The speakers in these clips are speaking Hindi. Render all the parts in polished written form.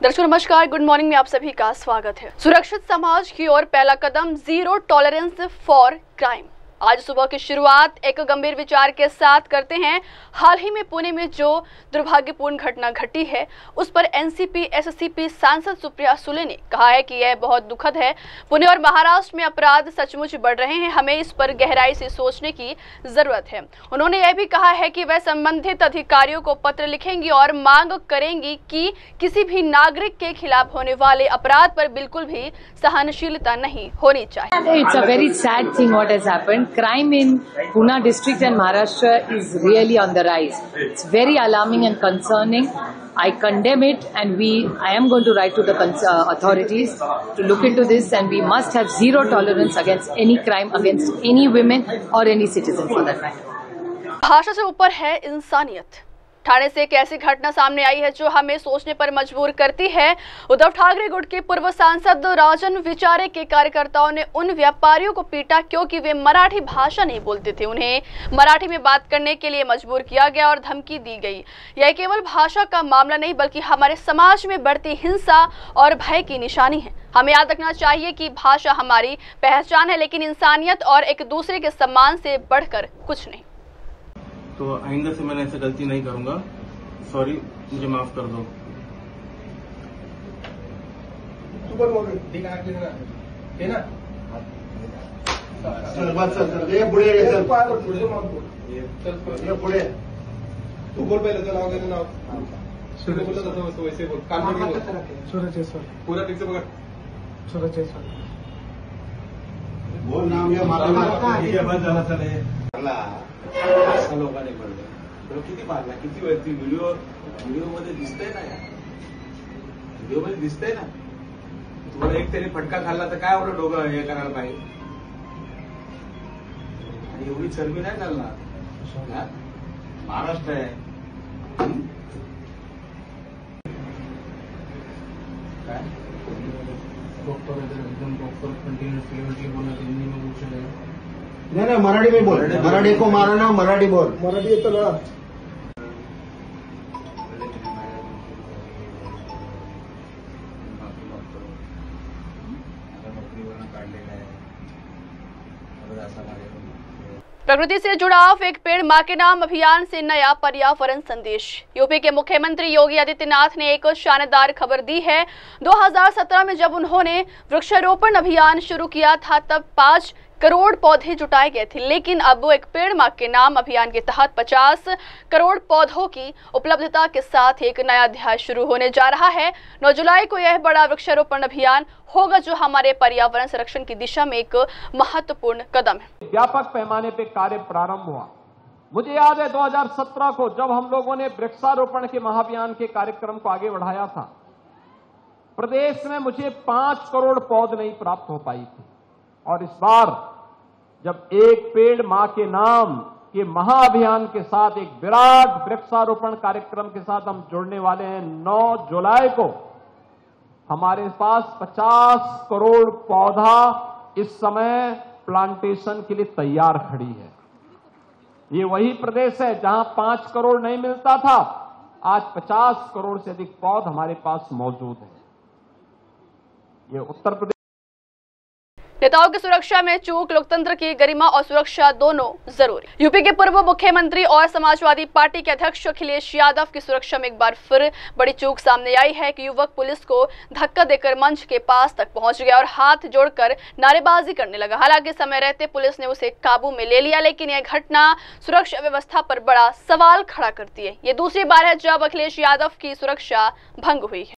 दर्शकों नमस्कार, गुड मॉर्निंग में आप सभी का स्वागत है। सुरक्षित समाज की ओर पहला कदम, जीरो टॉलरेंस फॉर क्राइम। आज सुबह की शुरुआत एक गंभीर विचार के साथ करते हैं। हाल ही में पुणे में जो दुर्भाग्यपूर्ण घटना घटी है उस पर एनसीपी एससीपी सांसद सुप्रिया सुले ने कहा है कि यह बहुत दुखद है। पुणे और महाराष्ट्र में अपराध सचमुच बढ़ रहे हैं, हमें इस पर गहराई से सोचने की जरूरत है। उन्होंने यह भी कहा है कि वह संबंधित अधिकारियों को पत्र लिखेंगी और मांग करेंगी कि किसी भी नागरिक के खिलाफ होने वाले अपराध पर बिल्कुल भी सहनशीलता नहीं होनी चाहिए। It's a very sad thing what has happened. Crime in Pune district and Maharashtra is really on the rise. It's very alarming and concerning. I condemn it, and I am going to write to the authorities to look into this, and we must have zero tolerance against any crime against any women or any citizen for that matter. भाषा से ऊपर है इंसानियत। ठाणे से एक ऐसी घटना सामने आई है जो हमें सोचने पर मजबूर करती है। उद्धव ठाकरे गुट के पूर्व सांसद राजन विचारे के कार्यकर्ताओं ने उन व्यापारियों को पीटा क्योंकि वे मराठी भाषा नहीं बोलते थे। उन्हें मराठी में बात करने के लिए मजबूर किया गया और धमकी दी गई। यह केवल भाषा का मामला नहीं बल्कि हमारे समाज में बढ़ती हिंसा और भय की निशानी है। हमें याद रखना चाहिए कि भाषा हमारी पहचान है, लेकिन इंसानियत और एक दूसरे के सम्मान से बढ़कर कुछ नहीं। तो आइंदा से मैंने ऐसे गलती नहीं करूंगा। सॉरी, मुझे माफ कर दो। पुढे तू बोल पहिले तर नाव घेतो नाव बोलत होतं वैसे बोल कान में बोल सूरजेश्वर पूरा ठीक से पकड़ सूरजेश्वर बोल नाम या मारा ये बंद झाला चले असं लोकांनी म्हणलं किती मारला किती व्यक्ती व्हिडिओ मध्ये दिसतंय ना, या व्हिडिओ मध्ये दिसतंय ना। तुम्हाला एक तरी फटका खाल्ला तर काय एवढं डोकं हे करायला पाहिजे, आणि एवढी चरबी नाही चालणार। महाराष्ट्र आहे काय डॉक्टर एकदम डॉक्टर कंटिन्यूसली बोलना हिंदी में पूछ रहे हैं। नहीं मराठी में बोल, मराठी को मारा ना, मराठी बोल, मराठी येतं ना। प्रकृति से जुड़ाव, एक पेड़ मां के नाम अभियान से नया पर्यावरण संदेश। यूपी के मुख्यमंत्री योगी आदित्यनाथ ने एक शानदार खबर दी है। 2017 में जब उन्होंने वृक्षारोपण अभियान शुरू किया था तब 5 करोड़ पौधे जुटाए गए थे, लेकिन अब वो एक पेड़ मां के नाम अभियान के तहत 50 करोड़ पौधों की उपलब्धता के साथ एक नया अध्याय शुरू होने जा रहा है। 9 जुलाई को यह बड़ा वृक्षारोपण अभियान होगा जो हमारे पर्यावरण संरक्षण की दिशा में एक महत्वपूर्ण कदम है। व्यापक पैमाने पे कार्य प्रारंभ हुआ। मुझे याद है 2017 को जब हम लोगों ने वृक्षारोपण के महाअभियान के कार्यक्रम को आगे बढ़ाया था, प्रदेश में मुझे 5 करोड़ पौध नहीं प्राप्त हो पाई थी, और इस बार जब एक पेड़ मां के नाम के महाअभियान के साथ एक विराट वृक्षारोपण कार्यक्रम के साथ हम जुड़ने वाले हैं, 9 जुलाई को हमारे पास 50 करोड़ पौधा इस समय प्लांटेशन के लिए तैयार खड़ी है। ये वही प्रदेश है जहां 5 करोड़ नहीं मिलता था, आज 50 करोड़ से अधिक पौध हमारे पास मौजूद है। ये उत्तर प्रदेश। नेताओं की सुरक्षा में चूक, लोकतंत्र की गरिमा और सुरक्षा दोनों जरूरी। यूपी के पूर्व मुख्यमंत्री और समाजवादी पार्टी के अध्यक्ष अखिलेश यादव की सुरक्षा में एक बार फिर बड़ी चूक सामने आई है कि युवक पुलिस को धक्का देकर मंच के पास तक पहुंच गया और हाथ जोड़कर नारेबाजी करने लगा। हालांकि समय रहते पुलिस ने उसे काबू में ले लिया, लेकिन यह घटना सुरक्षा व्यवस्था पर बड़ा सवाल खड़ा करती है। ये दूसरी बार है जब अखिलेश यादव की सुरक्षा भंग हुई है।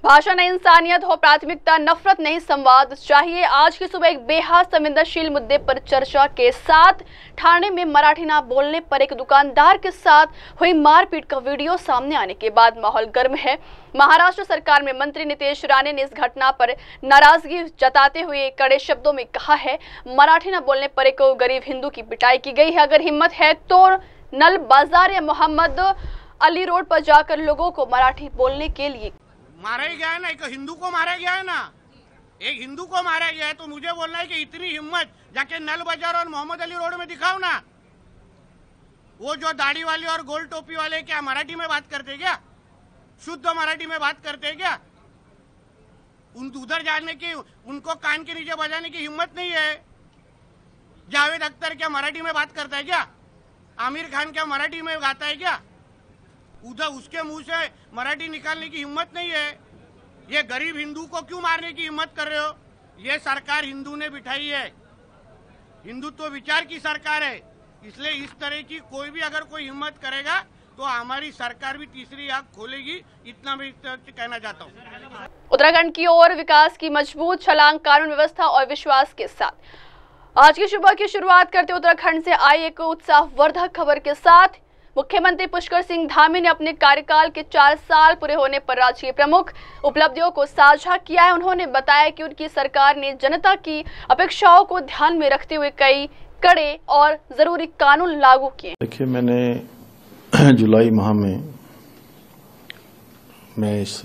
भाषा नहीं इंसानियत हो, प्राथमिकता नफरत नहीं संवाद चाहिए। आज की सुबह एक बेहद संवेदनशील मुद्दे पर चर्चा के साथ ठाणे में मराठी ना बोलने पर एक दुकानदार के साथ हुई मारपीट का वीडियो सामने आने के बाद माहौल गर्म है। महाराष्ट्र सरकार में मंत्री नितेश राणे ने इस घटना पर नाराजगी जताते हुए कड़े शब्दों में कहा है, मराठी ना बोलने पर एक गरीब हिंदू की पिटाई की गई है। अगर हिम्मत है तो नल बाजार या मोहम्मद अली रोड पर जाकर लोगों को मराठी बोलने के लिए मारा ही गया है ना, एक हिंदू को मारा गया है ना, एक हिंदू को मारा गया है। तो मुझे बोलना है कि इतनी हिम्मत जाके नल बाजार और मोहम्मद अली रोड में दिखाओ ना। वो जो दाढ़ी वाले और गोल टोपी वाले क्या मराठी में बात करते क्या? शुद्ध मराठी में बात करते क्या? उधर जाने की, उनको कान के नीचे बजाने की हिम्मत नहीं है। जावेद अख्तर क्या मराठी में बात करता है क्या? आमिर खान क्या मराठी में गाता है क्या? उधर उसके मुंह से मराठी निकालने की हिम्मत नहीं है। ये गरीब हिंदू को क्यों मारने की हिम्मत कर रहे हो? ये सरकार हिंदू ने बिठाई है, हिंदुत्व विचार की सरकार है, इसलिए इस तरह की कोई भी अगर कोई हिम्मत करेगा तो हमारी सरकार भी तीसरी आंख खोलेगी। इतना मैं कहना चाहता हूँ। उत्तराखंड की ओर विकास की मजबूत छलांग कानून व्यवस्था और विश्वास के साथ आज की सुबह की शुरुआत करते उत्तराखंड से आई एक उत्साहवर्धक खबर के साथ मुख्यमंत्री पुष्कर सिंह धामी ने अपने कार्यकाल के 4 साल पूरे होने पर राज्य के प्रमुख उपलब्धियों को साझा किया है। उन्होंने बताया कि उनकी सरकार ने जनता की अपेक्षाओं को ध्यान में रखते हुए कई कड़े और जरूरी कानून लागू किए। देखिए, मैंने जुलाई माह में मैं इस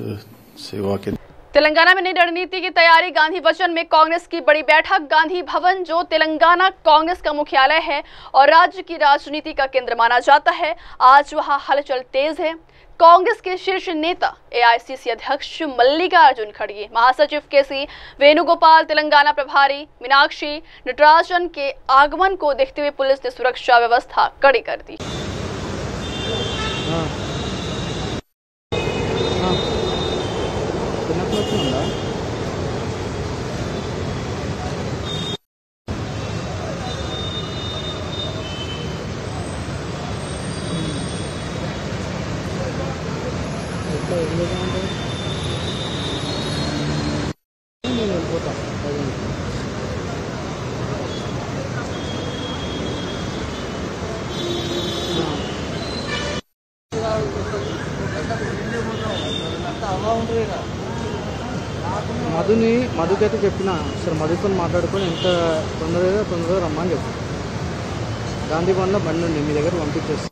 सेवा के तेलंगाना में नई रणनीति की तैयारी। गांधी वचन में कांग्रेस की बड़ी बैठक। गांधी भवन जो तेलंगाना कांग्रेस का मुख्यालय है और राज्य की राजनीति का केंद्र माना जाता है, आज वहां हलचल तेज है। कांग्रेस के शीर्ष नेता एआईसीसी अध्यक्ष मल्लिकार्जुन खड़गे, महासचिव केसी वेणुगोपाल, तेलंगाना प्रभारी मीनाक्षी नटराजन के आगमन को देखते हुए पुलिस ने सुरक्षा व्यवस्था कड़ी कर दी। మధుకైతే చెప్పిన సార్ మధుతో మాట్లాడుకొని ఎంత తొందరగా రమ్మని చెప్పి గాంధీ భవన్లో బండి ఉంది మీ దగ్గర పంపించేస్తాను.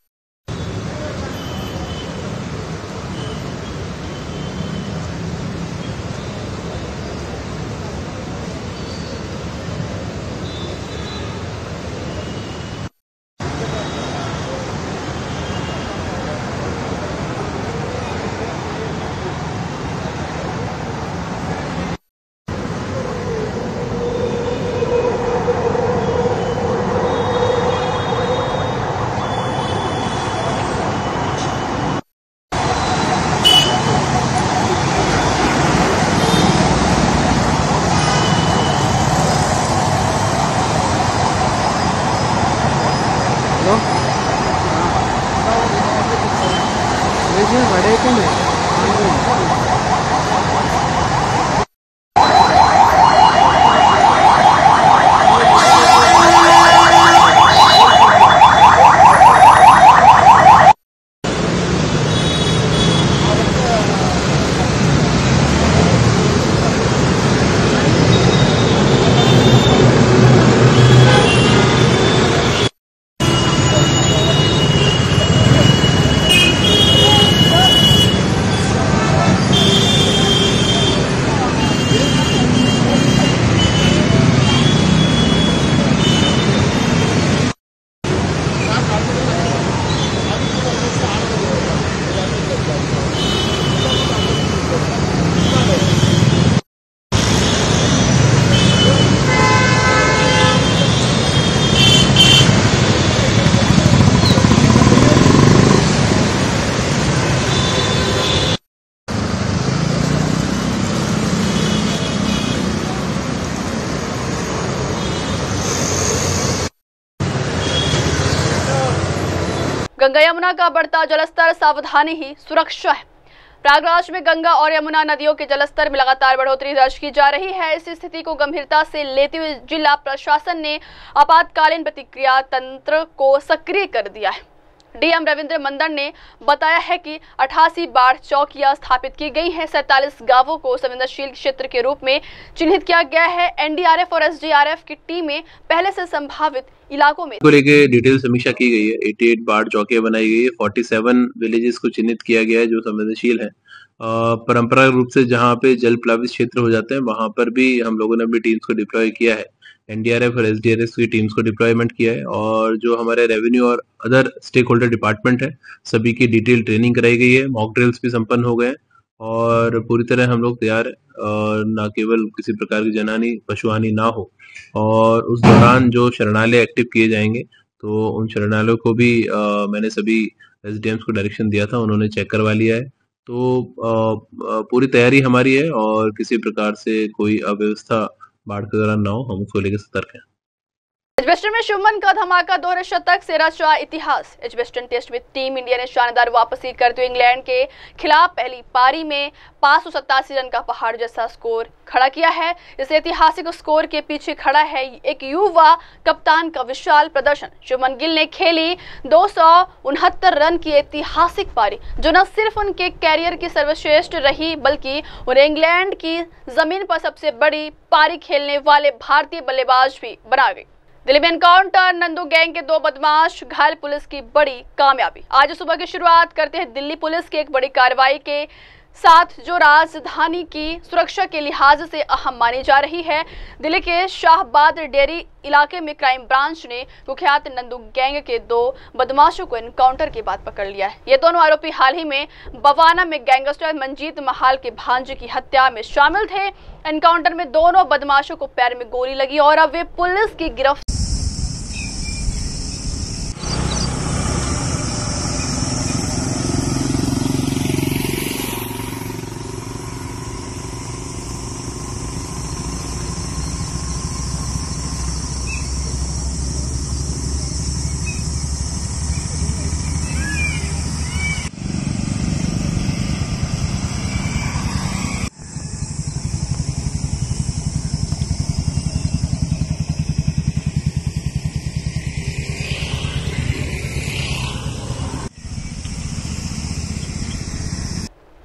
गंगा यमुना का बढ़ता जलस्तर सावधानी ही सुरक्षा है। प्रयागराज में गंगा और यमुना नदियों के जलस्तर में लगातार बढ़ोतरी दर्ज की जा रही है। इस स्थिति को गंभीरता से लेते हुए जिला प्रशासन ने आपातकालीन प्रतिक्रिया तंत्र को सक्रिय कर दिया है। डीएम रविंद्र मंदन ने बताया है कि 88 बाढ़ चौकियां स्थापित की गई हैं। 47 गांवों को संवेदनशील क्षेत्र के रूप में चिन्हित किया गया है। एनडीआरएफ और एसडीआरएफ की टीमें पहले से संभावित इलाकों में को लेके डिटेल समीक्षा की गई है। 88 बाढ़ चौकियां बनाई गई है। 47 विलेजेस को चिन्हित किया गया है जो संवेदनशील है। परंपरागत रूप से जहां पे जल प्लावित क्षेत्र हो जाते हैं वहां पर भी हम लोगों ने अपनी टीम्स को डिप्लॉय किया है। एनडीआरएफ और एसडीआरएफ की टीम्स को डिप्लॉयमेंट किया है और जो हमारे रेवेन्यू और अदर स्टेक होल्डर डिपार्टमेंट है सभी की डिटेल ट्रेनिंग कराई गई है। मॉक ड्रिल्स भी संपन्न हो गए और पूरी तरह हम लोग तैयार है और न केवल किसी प्रकार की जनहानि पशुहानि ना हो। और उस दौरान जो शरणालय एक्टिव किए जाएंगे तो उन शरणालयों को भी मैंने सभी एसडीएम्स को डायरेक्शन दिया था, उन्होंने चेक करवा लिया है। तो पूरी तैयारी हमारी है और किसी प्रकार से कोई अव्यवस्था बाढ़ के दौरान ना हो, हम उसको लेकर सतर्क हैं। एजबेस्टन में शुभमन का धमाका दोहरे शतक से रचा इतिहास। एजबेस्टन टेस्ट में टीम इंडिया ने शानदार वापसी करते हुए इंग्लैंड के खिलाफ पहली पारी में 587 रन का पहाड़ जैसा स्कोर खड़ा किया है। इस ऐतिहासिक स्कोर के पीछे खड़ा है एक युवा कप्तान का विशाल प्रदर्शन। शुभमन गिल ने खेली 269 रन की ऐतिहासिक पारी जो न सिर्फ उनके कैरियर की सर्वश्रेष्ठ रही बल्कि उन्हें इंग्लैंड की जमीन पर सबसे बड़ी पारी खेलने वाले भारतीय बल्लेबाज भी बना गई। दिल्ली में एनकाउंटर, नंदू गैंग के 2 बदमाश घायल, पुलिस की बड़ी कामयाबी। आज सुबह की शुरुआत करते हैं दिल्ली पुलिस की एक बड़ी कार्रवाई के साथ जो राजधानी की सुरक्षा के लिहाज से अहम मानी जा रही है। दिल्ली के शाहबाद डेयरी इलाके में क्राइम ब्रांच ने कुख्यात नंदू गैंग के 2 बदमाशों को एनकाउंटर के बाद पकड़ लिया है। ये दोनों आरोपी हाल ही में बवाना में गैंगस्टर मंजीत महाल के भांजे की हत्या में शामिल थे। एनकाउंटर में दोनों बदमाशों को पैर में गोली लगी और अब वे पुलिस की गिरफ्त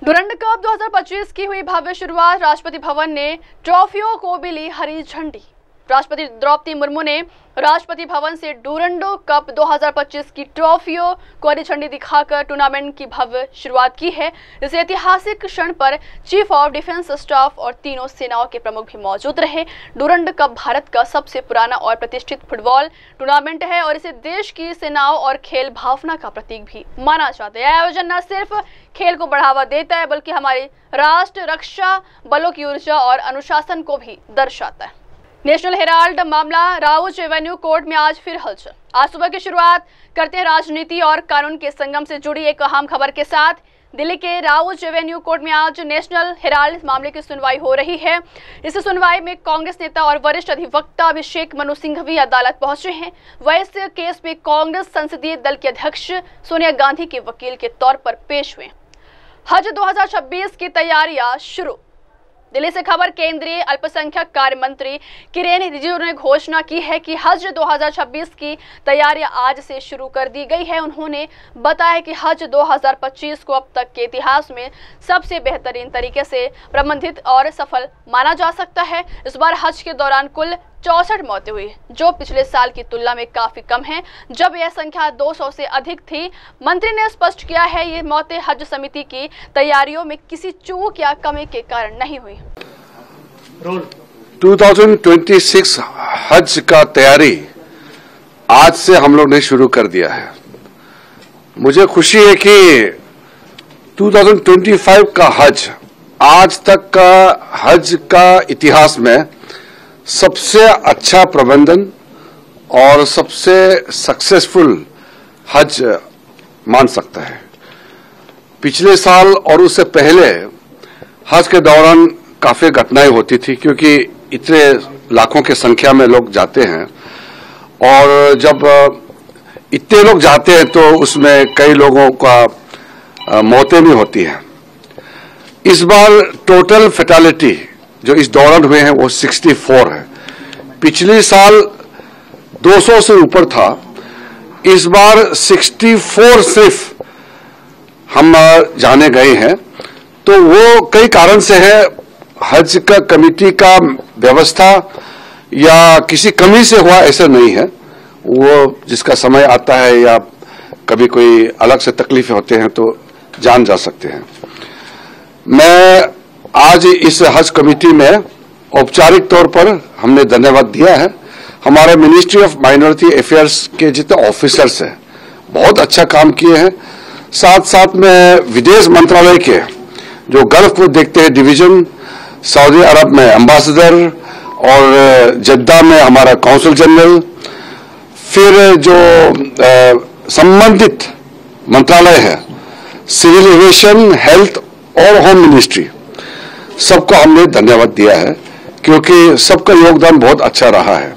डुरंड कप 2025 की हुई भव्य शुरुआत। राष्ट्रपति भवन ने ट्रॉफियों को भी ली हरी झंडी। राष्ट्रपति द्रौपदी मुर्मू ने राष्ट्रपति भवन से डुरंडो कप 2025 की ट्रॉफियों को हरी झंडी दिखाकर टूर्नामेंट की भव्य शुरुआत की है। इस ऐतिहासिक क्षण पर चीफ ऑफ डिफेंस स्टाफ और तीनों सेनाओं के प्रमुख भी मौजूद रहे। डुरंड कप भारत का सबसे पुराना और प्रतिष्ठित फुटबॉल टूर्नामेंट है और इसे देश की सेनाओं और खेल भावना का प्रतीक भी माना जाता है। यह आयोजन न सिर्फ खेल को बढ़ावा देता है बल्कि हमारे राष्ट्र रक्षा बलों की ऊर्जा और अनुशासन को भी दर्शाता है। नेशनल हेराल्ड मामला राउज एवेन्यू कोर्ट में आज फिर हलचल। आज सुबह की शुरुआत करते हैं राजनीति और कानून के संगम से जुड़ी एक अहम खबर के साथ। दिल्ली के राउज एवेन्यू कोर्ट में आज नेशनल हेराल्ड मामले की सुनवाई हो रही है। इस सुनवाई में कांग्रेस नेता और वरिष्ठ अधिवक्ता अभिषेक मनु सिंघवी अदालत पहुंचे हैं। वह इस केस में कांग्रेस संसदीय दल के अध्यक्ष सोनिया गांधी के वकील के तौर पर पेश हुए। हज 2026 की तैयारियां शुरू। दिल्ली से खबर। केंद्रीय अल्पसंख्यक कार्य मंत्री किरेन रिजिजू ने घोषणा की है कि हज 2026 की तैयारियां आज से शुरू कर दी गई है। उन्होंने बताया कि हज 2025 को अब तक के इतिहास में सबसे बेहतरीन तरीके से प्रबंधित और सफल माना जा सकता है। इस बार हज के दौरान कुल 64 मौतें हुई जो पिछले साल की तुलना में काफी कम है जब यह संख्या 200 से अधिक थी। मंत्री ने स्पष्ट किया है ये मौतें हज समिति की तैयारियों में किसी चूक या कमी के कारण नहीं हुई। 2026 हज का तैयारी आज से हम लोग ने शुरू कर दिया है। मुझे खुशी है कि 2025 का हज आज तक का हज का इतिहास में सबसे अच्छा प्रबंधन और सबसे सक्सेसफुल हज मान सकता है। पिछले साल और उससे पहले हज के दौरान काफी घटनाएं होती थी क्योंकि इतने लाखों की संख्या में लोग जाते हैं और जब इतने लोग जाते हैं तो उसमें कई लोगों का मौतें भी होती हैं। इस बार टोटल फैटेलिटी जो इस दौरान हुए हैं वो 64 है। पिछले साल 200 से ऊपर था, इस बार 64 सिर्फ हम जाने गए हैं। तो वो कई कारण से है। हज का कमेटी का व्यवस्था या किसी कमी से हुआ ऐसा नहीं है। वो जिसका समय आता है या कभी कोई अलग से तकलीफें होते हैं तो जान जा सकते हैं। मैं आज इस हज कमेटी में औपचारिक तौर पर हमने धन्यवाद दिया है। हमारे मिनिस्ट्री ऑफ माइनॉरिटी अफेयर्स के जितने ऑफिसर्स हैं बहुत अच्छा काम किए हैं। साथ साथ में विदेश मंत्रालय के जो गल्फ को देखते हैं डिवीजन, सऊदी अरब में एम्बेसडर और जद्दा में हमारा काउंसिल जनरल, फिर जो संबंधित मंत्रालय है सिविल एविएशन, हेल्थ और होम मिनिस्ट्री, सबको हमने धन्यवाद दिया है क्योंकि सबका योगदान बहुत अच्छा रहा है।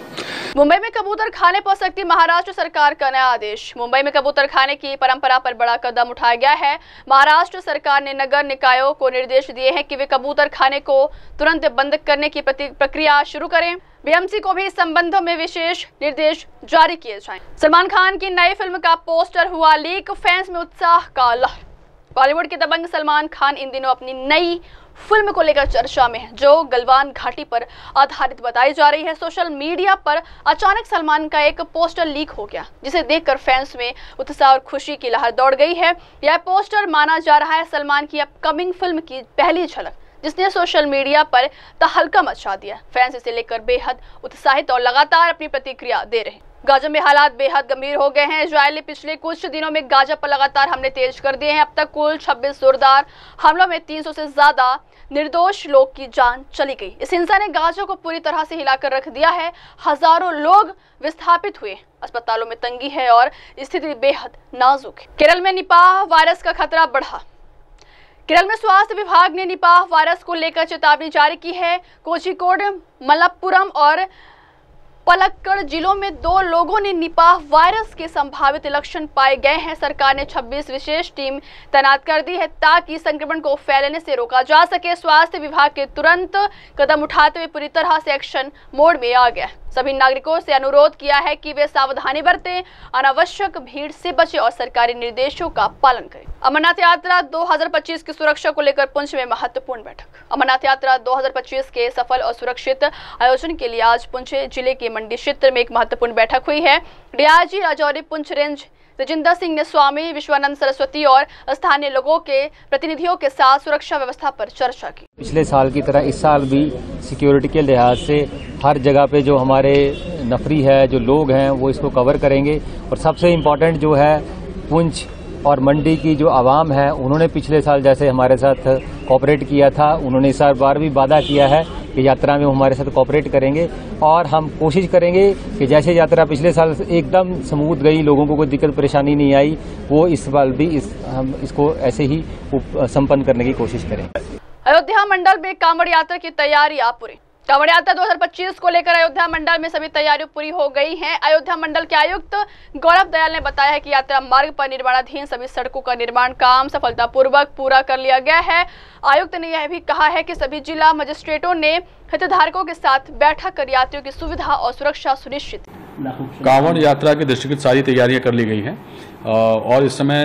मुंबई में कबूतर खाने पर सख्ती, महाराष्ट्र सरकार का नया आदेश। मुंबई में कबूतर खाने की परंपरा पर बड़ा कदम उठाया गया है। महाराष्ट्र सरकार ने नगर निकायों को निर्देश दिए हैं कि वे कबूतर खाने को तुरंत बंद करने की प्रक्रिया शुरू करें। बीएमसी को भी इस संबंध में विशेष निर्देश जारी किए जाएं। सलमान खान की नई फिल्म का पोस्टर हुआ लीक, फैंस में उत्साह का लहर। बॉलीवुड के दबंग सलमान खान इन दिनों अपनी नई फिल्म को लेकर चर्चा में है, जो गलवान घाटी पर आधारित बताई जा रही है। सोशल मीडिया पर अचानक सलमान का एक पोस्टर लीक हो गया, जिसे देखकर फैंस में उत्साह और खुशी की लहर दौड़ गई है। यह पोस्टर माना जा रहा है सलमान की अपकमिंग फिल्म की पहली झलक, जिसने सोशल मीडिया पर तहलका मचा दिया। फैंस इसे लेकर बेहद उत्साहित और लगातार अपनी प्रतिक्रिया दे रहे हैं। गाजा में हालात बेहद गंभीर हो गए हैं। इजरायल ने पिछले कुछ दिनों में गाजा पर लगातार हमले तेज कर दिए हैं। अब तक कुल 26 जोरदार हमलों में 300 से ज्यादा निर्दोष लोग की जान चली गई। इस हिंसा ने गाजा को पूरी तरह से हिलाकर रख दिया है। हजारों लोग विस्थापित हुए, अस्पतालों में तंगी है और स्थिति बेहद नाजुक है। केरल में निपाह वायरस का खतरा बढ़ा। केरल में स्वास्थ्य विभाग ने निपाह वायरस को लेकर चेतावनी जारी की है। कोझिकोड, मलप्पुरम और पलक्कड़ जिलों में 2 लोगों ने निपाह वायरस के संभावित लक्षण पाए गए हैं। सरकार ने 26 विशेष टीम तैनात कर दी है ताकि संक्रमण को फैलने से रोका जा सके। स्वास्थ्य विभाग के तुरंत कदम उठाते हुए पूरी तरह से एक्शन मोड में आ गया। सभी नागरिकों से अनुरोध किया है कि वे सावधानी बरतें, अनावश्यक भीड़ से बचें और सरकारी निर्देशों का पालन करें। अमरनाथ यात्रा 2025 की सुरक्षा को लेकर पुंछ में महत्वपूर्ण बैठक। अमरनाथ यात्रा 2025 के सफल और सुरक्षित आयोजन के लिए आज पुंछ जिले के मंडी क्षेत्र में एक महत्वपूर्ण बैठक हुई है। डीआईजी राजौरी पुंछ रेंज तेजिंदर सिंह ने स्वामी विश्वानंद सरस्वती और स्थानीय लोगों के प्रतिनिधियों के साथ सुरक्षा व्यवस्था पर चर्चा की। पिछले साल की तरह इस साल भी सिक्योरिटी के लिहाज से हर जगह पे जो हमारे नफरी है, जो लोग हैं, वो इसको कवर करेंगे। और सबसे इम्पोर्टेंट जो है पुंछ और मंडी की जो आवाम है, उन्होंने पिछले साल जैसे हमारे साथ कोऑपरेट किया था, उन्होंने इस बार भी वादा किया है कि यात्रा में वो हमारे साथ कोऑपरेट करेंगे। और हम कोशिश करेंगे कि जैसे यात्रा पिछले साल एकदम स्मूथ गई, लोगों को कोई दिक्कत परेशानी नहीं आई, वो इस साल भी हम इसको ऐसे ही संपन्न करने की कोशिश करेंगे। अयोध्या मंडल में कांवड़ यात्रा की तैयारियां पूरी। कांवड़ यात्रा 2025 को लेकर अयोध्या मंडल में सभी तैयारियां पूरी हो गई हैं। अयोध्या मंडल के आयुक्त गौरव दयाल ने बताया है कि यात्रा मार्ग पर निर्माणाधीन सभी सड़कों का निर्माण काम सफलतापूर्वक पूरा कर लिया गया है। आयुक्त ने यह भी कहा है कि सभी जिला मजिस्ट्रेटों ने हितधारकों के साथ बैठक कर यात्रियों की सुविधा और सुरक्षा सुनिश्चित। कांवड़ यात्रा की दृष्टिगत सारी तैयारियां कर ली गई हैं और इस समय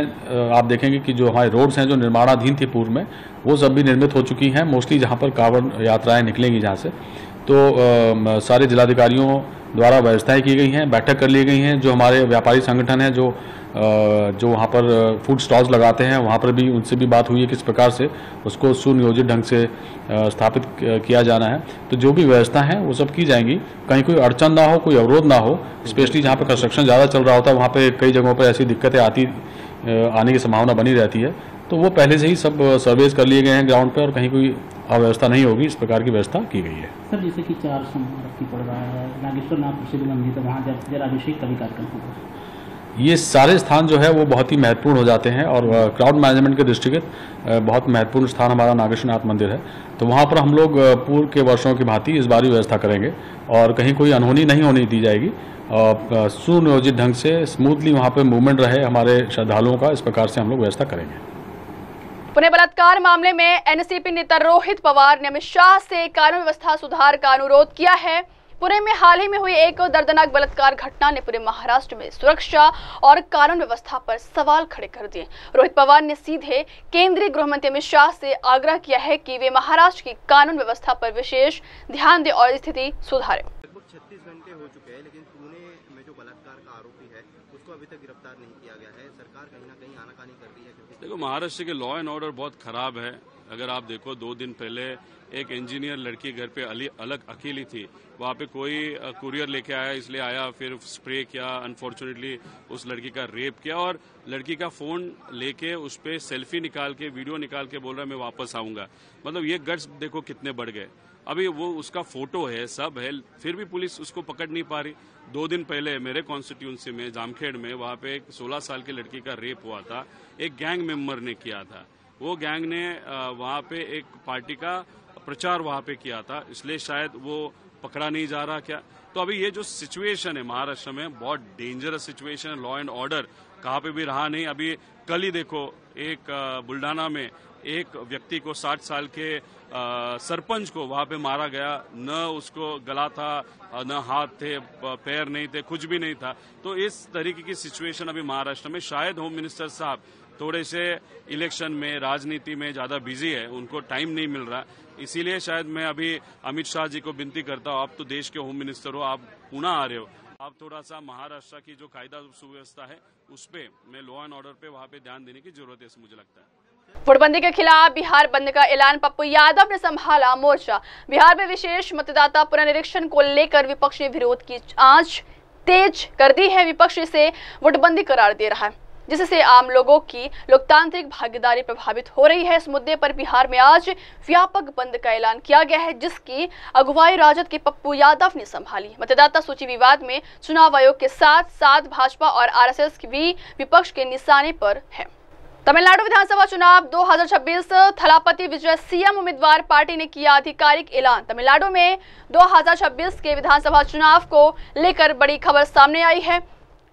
आप देखेंगे कि जो हमारे रोड्स हैं जो निर्माणाधीन थी पूर्व में, वो सब भी निर्मित हो चुकी हैं। मोस्टली जहां पर कांवड़ यात्राएं निकलेंगी जहां से, तो सारे जिलाधिकारियों द्वारा व्यवस्थाएं की गई हैं, बैठक कर ली गई हैं। जो हमारे व्यापारी संगठन हैं जो वहाँ पर फूड स्टॉल्स लगाते हैं, वहाँ पर भी उनसे भी बात हुई है किस प्रकार से उसको सुनियोजित ढंग से स्थापित किया जाना है। तो जो भी व्यवस्था है वो सब की जाएंगी, कहीं कोई अड़चन ना हो, कोई अवरोध ना हो। स्पेशली जहाँ पर कंस्ट्रक्शन ज़्यादा चल रहा होता है, वहाँ पर कई जगहों पर ऐसी दिक्कतें आने की संभावना बनी रहती है। तो वो पहले से ही सब सर्वेज कर लिए गए हैं ग्राउंड पर और कहीं कोई अव्यवस्था नहीं होगी, इस प्रकार की व्यवस्था की गई है। सर, जैसे कि 4 सोमवार पड़ रहा है, नागेश्वर नाथ प्रसिद्ध मंदिर, तो वहाँ जलाभिषेक का भी कार्यक्रम होगा। ये सारे स्थान जो है वो बहुत ही महत्वपूर्ण हो जाते हैं और क्राउड मैनेजमेंट के दृष्टिगत बहुत महत्वपूर्ण स्थान हमारा नागेश्वर नाथ मंदिर है। तो वहाँ पर हम लोग पूर्व के वर्षों की भांति इस बार भी व्यवस्था करेंगे और कहीं कोई अनहोनी नहीं होने दी जाएगी। सुनियोजित ढंग से स्मूथली वहाँ पर मूवमेंट रहे हमारे श्रद्धालुओं का, इस प्रकार से हम लोग व्यवस्था करेंगे। पुणे बलात्कार मामले में एनसीपी नेता रोहित पवार ने अमित शाह से कानून व्यवस्था सुधार का अनुरोध किया है। पुणे में हाल ही में हुई एक दर्दनाक बलात्कार घटना ने पूरे महाराष्ट्र में सुरक्षा और कानून व्यवस्था पर सवाल खड़े कर दिए। रोहित पवार ने सीधे केंद्रीय गृह मंत्री अमित शाह से आग्रह किया है कि वे महाराष्ट्र की कानून व्यवस्था पर विशेष ध्यान दें और स्थिति सुधारें। लगभग 36 घंटे हो चुके हैं, लेकिन पुणे में जो बलात्कार का जिसको अभी तक गिरफ्तार नहीं किया गया है। सरकार कहीं ना कहीं आनाकानी कर रही है क्योंकि देखो महाराष्ट्र के लॉ एंड ऑर्डर बहुत खराब है। अगर आप देखो 2 दिन पहले एक इंजीनियर लड़की घर पे अलग अकेली थी, वहाँ पे कोई कुरियर लेके आया, इसलिए आया, फिर स्प्रे किया, अनफॉर्चुनेटली उस लड़की का रेप किया और लड़की का फोन लेके उस पे सेल्फी निकाल के वीडियो निकाल के बोल रहा है मैं वापस आऊंगा। मतलब ये गट्स देखो कितने बढ़ गए। अभी वो उसका फोटो है, सब है, फिर भी पुलिस उसको पकड़ नहीं पा रही। 2 दिन पहले मेरे कॉन्स्टिट्यूंसी में जामखेड़ में वहाँ पे एक 16 साल की लड़की का रेप हुआ था, एक गैंग मेंबर ने किया था। वो गैंग ने वहाँ पे एक पार्टी का प्रचार वहाँ पे किया था, इसलिए शायद वो पकड़ा नहीं जा रहा क्या। तो अभी ये जो सिचुएशन है महाराष्ट्र में बहुत डेंजरस सिचुएशन है, लॉ एंड ऑर्डर कहाँ पे भी रहा नहीं। अभी कल ही देखो एक बुल्ढाना में एक व्यक्ति को 60 साल के सरपंच को वहां पे मारा गया, न उसको गला था, न हाथ थे, पैर नहीं थे, कुछ भी नहीं था। तो इस तरीके की सिचुएशन अभी महाराष्ट्र में, शायद होम मिनिस्टर साहब थोड़े से इलेक्शन में, राजनीति में ज्यादा बिजी है, उनको टाइम नहीं मिल रहा, इसीलिए शायद मैं अभी अमित शाह जी को विनती करता हूँ, आप तो देश के होम मिनिस्टर हो, आप पुणे आ रहे हो, आप थोड़ा सा महाराष्ट्र की जो कायदा सुव्यवस्था है उस पे, मैं लॉ एंड ऑर्डर पे वहाँ पे ध्यान देने की जरूरत है, मुझे लगता है। वोटबंदी के खिलाफ बिहार बंद का ऐलान, पप्पू यादव ने संभाला मोर्चा। बिहार में विशेष मतदाता पुनरीक्षण को लेकर विपक्ष ने विरोध की आंच तेज कर दी है। विपक्ष इसे वोटबंदी करार दे रहा है, जिससे आम लोगों की लोकतांत्रिक भागीदारी प्रभावित हो रही है। इस मुद्दे पर बिहार में आज व्यापक बंद का ऐलान किया गया है, जिसकी अगुवाई राजद के पप्पू यादव ने संभाली। मतदाता सूची विवाद में चुनाव आयोग के साथ साथ भाजपा और आरएसएस भी विपक्ष के निशाने पर है। तमिलनाडु विधानसभा चुनाव 2026 थलापति विजय सीएम उम्मीदवार पार्टी ने किया आधिकारिक ऐलान। तमिलनाडु में 2026 के विधानसभा चुनाव को लेकर बड़ी खबर सामने आई है।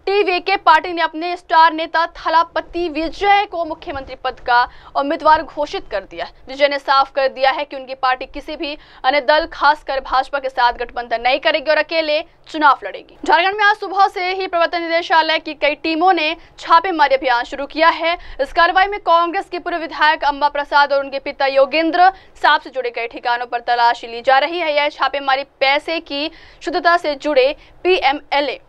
टीवीके पार्टी ने अपने स्टार नेता थलापति विजय को मुख्यमंत्री पद का उम्मीदवार घोषित कर दिया। विजय ने साफ कर दिया है कि उनकी पार्टी किसी भी अन्य दल, खासकर भाजपा के साथ गठबंधन नहीं करेगी और अकेले चुनाव लड़ेगी। झारखंड में आज सुबह से ही प्रवर्तन निदेशालय की कई टीमों ने छापेमारी अभियान शुरू किया है। इस कार्रवाई में कांग्रेस के पूर्व विधायक अंबा प्रसाद और उनके पिता योगेंद्र साहब से जुड़े कई ठिकानों पर तलाशी ली जा रही है। यह छापेमारी पैसे की शुद्धता से जुड़े पीएमएलए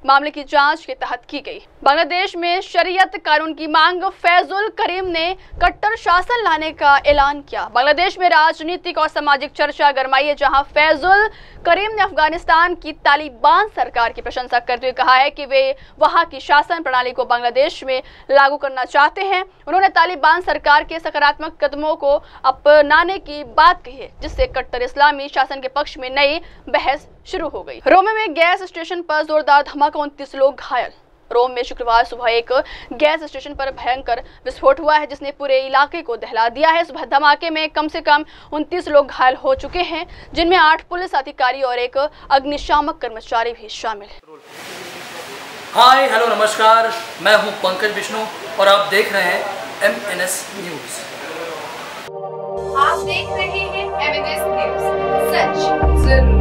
मामले की जांच के तहत की गई। बांग्लादेश में शरीयत कानून की मांग, फैजुल करीम ने कट्टर शासन लाने का ऐलान किया। बांग्लादेश में राजनीतिक और सामाजिक चर्चा गरमाई है, जहां फैजुल करीम ने अफगानिस्तान की तालिबान सरकार की प्रशंसा करते हुए कहा है कि वे वहां की शासन प्रणाली को बांग्लादेश में लागू करना चाहते हैं। उन्होंने तालिबान सरकार के सकारात्मक कदमों को अपनाने की बात कही है, जिससे कट्टर इस्लामी शासन के पक्ष में नई बहस शुरू हो गई। रोम में गैस स्टेशन पर जोरदार धमाका, 29 लोग घायल। रोम में शुक्रवार सुबह एक गैस स्टेशन पर भयंकर विस्फोट हुआ है, जिसने पूरे इलाके को दहला दिया है। सुबह धमाके में कम से कम 29 लोग घायल हो चुके हैं, जिनमें 8 पुलिस अधिकारी और एक अग्निशामक कर्मचारी भी शामिल है। हाय हेलो नमस्कार, मैं हूं पंकज विष्णु और आप देख रहे हैं MNS न्यूज। आप देख रहे हैं MNS न्यूज, सच जरूर।